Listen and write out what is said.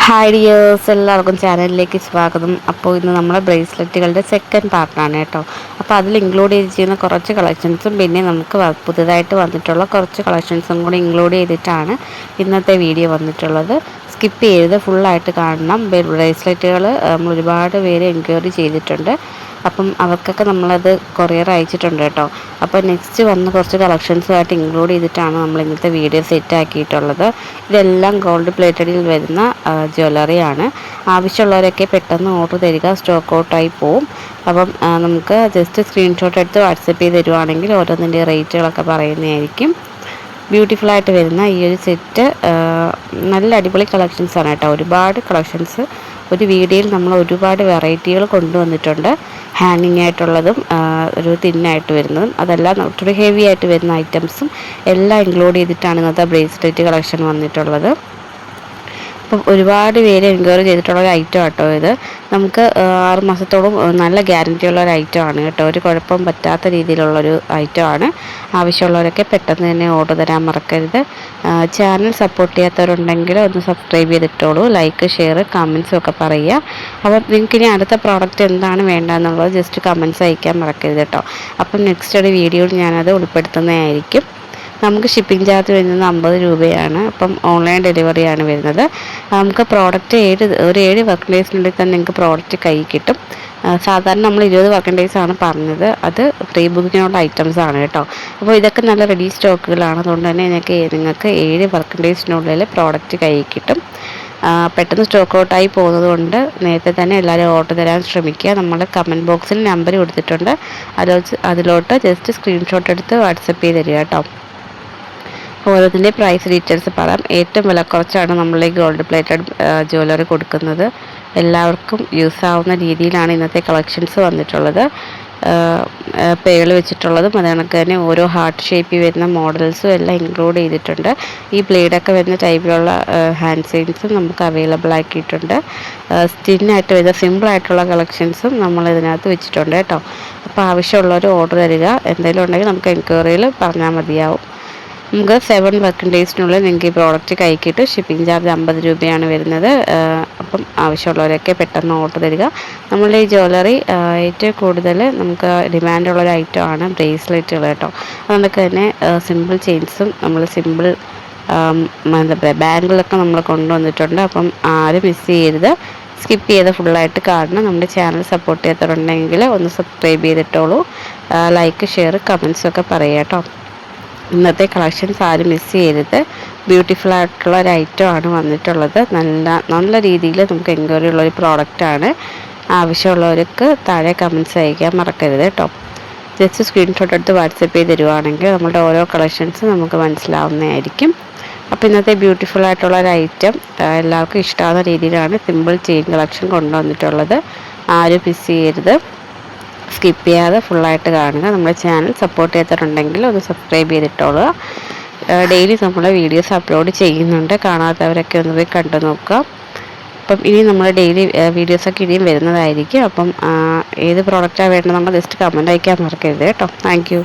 Hi dears, എല്ലാവർക്കും ചാനലിലേക്ക് സ്വാഗതം. അപ്പോൾ ഇന്ന് നമ്മുടെ ബ്രേസ്ലെറ്റുകളുടെ സെക്കൻഡ് പാർട്ടാണ് കേട്ടോ. അപ്പോൾ അതിൽ ഇൻക്ലൂഡ് ചെയ്തിരിക്കുന്ന കുറച്ച് കളക്ഷൻസും പിന്നെ നമുക്ക് പുതുതായിട്ട് വന്നിട്ടുള്ള കുറച്ച് കളക്ഷൻസും കൂടി ഇൻക്ലൂഡ് ചെയ്തിട്ടാണ് ഇന്നത്തെ വീഡിയോ വന്നിട്ടുള്ളത്. സ്കിപ്പ് ചെയ്ത് ഫുള്ളായിട്ട് കാണണം. ബ്രേസ്ലെറ്റുകൾ നമ്മൾ ഒരുപാട് പേര് എൻക്വയറി ചെയ്തിട്ടുണ്ട്. അപ്പം അവർക്കൊക്കെ നമ്മളത് കൊറിയർ അയച്ചിട്ടുണ്ട് കേട്ടോ. അപ്പോൾ നെക്സ്റ്റ് വന്ന കുറച്ച് കളക്ഷൻസുമായിട്ട് ഇൻക്ലൂഡ് ചെയ്തിട്ടാണ് നമ്മൾ ഇന്നത്തെ വീഡിയോ സെറ്റ് ആക്കിയിട്ടുള്ളത്. ഇതെല്ലാം ഗോൾഡ് പ്ലേറ്റഡിൽ വരുന്ന ജ്വല്ലറിയാണ്. ആവശ്യമുള്ളവരൊക്കെ പെട്ടെന്ന് ഓർഡർ തരിക, സ്റ്റോക്ക് ഔട്ടായി പോവും. അപ്പം നമുക്ക് ജസ്റ്റ് സ്ക്രീൻഷോട്ട് എടുത്ത് വാട്സപ്പ് ചെയ്ത് തരുവാണെങ്കിൽ ഓരോന്നിൻ്റെ റേറ്റുകളൊക്കെ പറയുന്നതായിരിക്കും. ബ്യൂട്ടിഫുള്ളായിട്ട് വരുന്ന ഈ ഒരു സെറ്റ് നല്ല അടിപൊളി കളക്ഷൻസാണ് കേട്ടോ. ഒരുപാട് കളക്ഷൻസ് ഒരു വീഡിയോയിൽ നമ്മൾ ഒരുപാട് വെറൈറ്റികൾ കൊണ്ടുവന്നിട്ടുണ്ട്. ഹാങ്ങിങ് ആയിട്ടുള്ളതും ഒരു തിന്നായിട്ട് വരുന്നതും അതെല്ലാം ഒത്തിരി ഹെവി ആയിട്ട് വരുന്ന ഐറ്റംസും എല്ലാം ഇൻക്ലൂഡ് ചെയ്തിട്ടാണ് ഇന്നത്തെ ബ്രേസ്ലെറ്റ് കളക്ഷൻ വന്നിട്ടുള്ളത്. അപ്പം ഒരുപാട് പേര് എൻക്വയറി ചെയ്തിട്ടുള്ള ഒരു ഐറ്റം കേട്ടോ ഇത്. നമുക്ക് 6 മാസത്തോളം നല്ല ഗ്യാരൻറ്റി ഉള്ള ഒരു ഐറ്റമാണ് കേട്ടോ. ഒരു കുഴപ്പം പറ്റാത്ത രീതിയിലുള്ളൊരു ഐറ്റമാണ്. ആവശ്യമുള്ളവരൊക്കെ പെട്ടെന്ന് തന്നെ ഓർഡർ തരാൻ മറക്കരുത്. ചാനൽ സപ്പോർട്ട് ചെയ്യാത്തവരുണ്ടെങ്കിൽ ഒന്ന് സബ്സ്ക്രൈബ് ചെയ്തിട്ടോളൂ. ലൈക്ക്, ഷെയർ, കമൻസും ഒക്കെ പറയുക. അപ്പം നിങ്ങൾക്ക് ഇനി അടുത്ത പ്രോഡക്റ്റ് എന്താണ് വേണ്ടതെന്നുള്ളത് ജസ്റ്റ് കമൻസ് അയക്കാൻ മറക്കരുത് കേട്ടോ. അപ്പം നെക്സ്റ്റ് ഒരു വീഡിയോയിൽ ഞാനത് ഉൾപ്പെടുത്തുന്നതായിരിക്കും. നമുക്ക് ഷിപ്പിംഗ് ചാർജ് വരുന്നത് 50 രൂപയാണ്. അപ്പം ഓൺലൈൻ ഡെലിവറിയാണ് വരുന്നത്. നമുക്ക് പ്രോഡക്റ്റ് 7 വർക്കിംഗ് ഡേയ്സിനുള്ളിൽ തന്നെ നിങ്ങൾക്ക് പ്രോഡക്റ്റ് കയ്യിൽ കിട്ടും. സാധാരണ നമ്മൾ 20 വർക്കിംഗ് ഡേയ്സാണ് പറഞ്ഞത്. അത് ഫ്രീ ബുക്കിങ്ങിനുള്ള ഐറ്റംസ് ആണ് കേട്ടോ. അപ്പോൾ ഇതൊക്കെ നല്ല റെഡി സ്റ്റോക്കുകളാണ്. അതുകൊണ്ട് തന്നെ നിങ്ങൾക്ക് 7 വർക്കിംഗ് ഡേയ്സിനുള്ളിൽ പ്രോഡക്റ്റ് കയ്യിൽ കിട്ടും. പെട്ടെന്ന് സ്റ്റോക്ക് ഔട്ടായി പോകുന്നത് കൊണ്ട് നേരത്തെ തന്നെ എല്ലാവരും ഓർഡർ തരാൻ ശ്രമിക്കുക. നമ്മൾ കമൻറ്റ് ബോക്സിൽ നമ്പർ കൊടുത്തിട്ടുണ്ട്. അതിലോട്ട് ജസ്റ്റ് സ്ക്രീൻഷോട്ട് എടുത്ത് വാട്സപ്പ് ചെയ്ത് തരിക കേട്ടോ. ഓരോന്നിൻ്റെ പ്രൈസ് ഡീറ്റെയിൽസ് പറയാം. ഏറ്റവും വില കുറച്ചാണ് നമ്മൾ ഈ ഗോൾഡ് പ്ലേറ്റഡ് ജ്വല്ലറി കൊടുക്കുന്നത്. എല്ലാവർക്കും യൂസ് ആവുന്ന രീതിയിലാണ് ഇന്നത്തെ കളക്ഷൻസ് വന്നിട്ടുള്ളത്. പേൾ വെച്ചിട്ടുള്ളതും അത് കണക്ക് തന്നെ ഓരോ ഹാർട്ട് ഷേപ്പിൽ വരുന്ന മോഡൽസും എല്ലാം ഇൻക്ലൂഡ് ചെയ്തിട്ടുണ്ട്. ഈ ബ്ലേഡൊക്കെ വരുന്ന ടൈപ്പിലുള്ള ഹാൻഡ് ചെയിൻസും നമുക്ക് അവൈലബിൾ ആക്കിയിട്ടുണ്ട്. സ്റ്റിന്നായിട്ട് വരുന്ന സിമ്പിളായിട്ടുള്ള കളക്ഷൻസും നമ്മൾ ഇതിനകത്ത് വെച്ചിട്ടുണ്ട് കേട്ടോ. അപ്പോൾ ആവശ്യമുള്ളവർ ഓർഡർ തരിക. എന്തെങ്കിലും ഉണ്ടെങ്കിൽ നമുക്ക് എൻക്വയറിയിൽ പറഞ്ഞാൽ മതിയാവും. നമുക്ക് 7 വർക്കിംഗ് ഡേയ്സിനുള്ളിൽ നിങ്ങൾക്ക് ഈ പ്രോഡക്റ്റ് കൈക്കിട്ട് ഷിപ്പിംഗ് ചാർജ് 50 രൂപയാണ് വരുന്നത്. അപ്പം ആവശ്യമുള്ളവരൊക്കെ പെട്ടെന്ന് ഓർഡർ തരിക. നമ്മളുടെ ഈ ജ്വല്ലറി ഏറ്റവും കൂടുതൽ നമുക്ക് ഡിമാൻഡുള്ളൊരു ഐറ്റമാണ് ബ്രേസ്ലെറ്റുകൾ കേട്ടോ. അതുകൊണ്ടൊക്കെ തന്നെ സിമ്പിൾ ചെയിൻസും നമ്മൾ സിമ്പിൾ എന്താ പറയുക ബാങ്കിലൊക്കെ നമ്മൾ കൊണ്ടുവന്നിട്ടുണ്ട്. അപ്പം ആരും മിസ് ചെയ്യരുത്. സ്കിപ്പ് ചെയ്ത് ഫുള്ളായിട്ട് കാണണം. നമ്മുടെ ചാനൽ സപ്പോർട്ട് ചെയ്യാത്തവരുണ്ടെങ്കിൽ ഒന്ന് സബ്സ്ക്രൈബ് ചെയ്തിട്ടോളൂ. ലൈക്ക്, ഷെയർ, കമൻസൊക്കെ പറയുക കേട്ടോ. ഇന്നത്തെ കളക്ഷൻസ് ആരും മിസ് ചെയ്യരുത്. ബ്യൂട്ടിഫുൾ ആയിട്ടുള്ള ഒരു ഐറ്റമാണ് വന്നിട്ടുള്ളത്. നല്ല രീതിയിൽ നമുക്ക് എൻക്വയറി ഉള്ളൊരു പ്രോഡക്റ്റാണ്. ആവശ്യമുള്ളവർക്ക് താഴെ കമൻസ് അയക്കാൻ മറക്കരുത് കേട്ടോ. ജസ്റ്റ് സ്ക്രീൻഷോട്ട് എടുത്ത് വാട്സപ്പ് ചെയ്ത് തരുവാണെങ്കിൽ നമ്മുടെ ഓരോ കളക്ഷൻസ് നമുക്ക് മനസ്സിലാവുന്നതായിരിക്കും. അപ്പോൾ ഇന്നത്തെ ബ്യൂട്ടിഫുൾ ആയിട്ടുള്ള ഒരു ഐറ്റം എല്ലാവർക്കും ഇഷ്ടമാകുന്ന രീതിയിലാണ് സിമ്പിൾ ചെയിൻ കളക്ഷൻ കൊണ്ടുവന്നിട്ടുള്ളത്. ആരും മിസ് ചെയ്യരുത്. സ്കിപ്പ് ചെയ്യാതെ ഫുള്ളായിട്ട് കാണുക. നമ്മുടെ ചാനൽ സപ്പോർട്ട് ചെയ്യാത്തവരുണ്ടെങ്കിൽ ഒന്ന് സബ്സ്ക്രൈബ് ചെയ്തിട്ടോളുക. ഡെയിലി നമ്മൾ വീഡിയോസ് അപ്ലോഡ് ചെയ്യുന്നുണ്ട്. കാണാത്തവരൊക്കെ ഒന്ന് പോയി കണ്ടു നോക്കുക. അപ്പം ഇനി നമ്മൾ ഡെയിലി വീഡിയോസൊക്കെ ഇനിയും വരുന്നതായിരിക്കും. അപ്പം ഏത് പ്രോഡക്റ്റാണ് വേണ്ടതെന്നുള്ള ജസ്റ്റ് കമൻറ്റ് അയക്കാൻ മറക്കരുത് കേട്ടോ. Thank you.